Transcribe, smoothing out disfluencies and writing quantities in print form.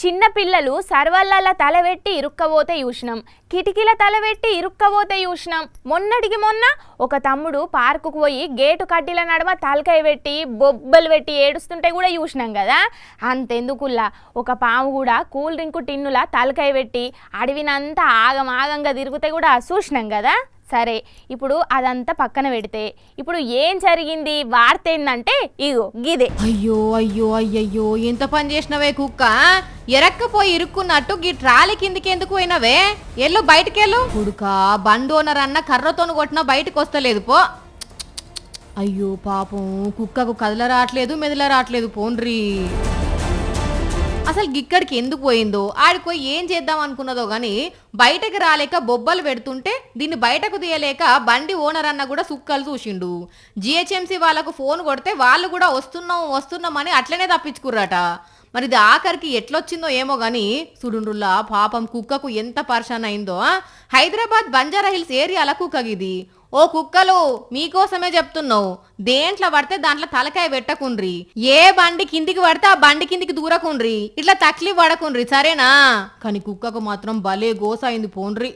చిన్న పిల్లలు సర్వళ్ళ తలవెట్టి ఇరుక్కబోతే చూసినాం, కిటికీల తలవెట్టి ఇరుక్కబోతే చూసినాం. మొన్నటికి మొన్న ఒక తమ్ముడు పార్కుకు పోయి గేటు కడ్డీల నడుమ తలకాయ పెట్టి బొబ్బలు పెట్టి ఏడుస్తుంటే కూడా చూసినాం కదా. అంతెందుకుల్లా ఒక పాము కూడా కూల్ డ్రింక్ టిన్నుల తలకాయ పెట్టి అడవినంతా ఆగంగా తిరిగితే కూడా చూసినాం కదా. సరే, ఇప్పుడు అదంతా పక్కన పెడితే ఇప్పుడు ఏం జరిగింది వార్త ఏందంటే ఇగో గిదే. అయ్యో అయ్యో అయ్యయ్యో ఎంత పని చేసినవే కుక్క, ఎరక్కపోయి ఇరుక్కున్నట్టు గీ ట్రాలీ కిందికి ఎందుకు పోయినవే? ఎల్లు బయటికెళ్ళు. కుడుకా బండి ఓనర్ అన్న కర్రతోను కొట్టినా బయటకు వస్తలేదు పో. అయ్యో పాపం కుక్కకు కదల రావట్లేదు మెదల రావట్లేదు పోన్రీ. అసలు గిక్కడికి ఎందుకు పోయిందో, ఆడిపోయి ఏం చేద్దాం అనుకున్నదో గాని బయటకు రాలేక బొబ్బలు పెడుతుంటే దీన్ని బయటకు తీయలేక బండి ఓనర్ అన్న కూడా సుక్కలు చూసిండు. జిహెచ్ఎంసీ వాళ్ళకు ఫోన్ కొడితే వాళ్ళు కూడా వస్తున్నామని అట్లనే తప్పించుకుర్రట. మరి ఇది ఆఖరికి ఎట్లొచ్చిందో ఏమో గాని సుడుండ్రుల్లా పాపం కుక్కకు ఎంత పరేషాన్ అయిందో. హైదరాబాద్ బంజారా హిల్స్ ఏరియాల కుక్కగిది. ఓ కుక్కలు మీకోసమే చెప్తున్నావు, దేంట్లో పడితే దాంట్లో తలకాయ పెట్టకుండ్రి, ఏ బండి కిందికి పడితే ఆ బండి కిందికి దూరకుండ్రి, ఇట్లా తక్లీఫ్ పడకుండ్రి సరేనా. కానీ కుక్కకు మాత్రం భలే గోస అయింది పోండ్రి.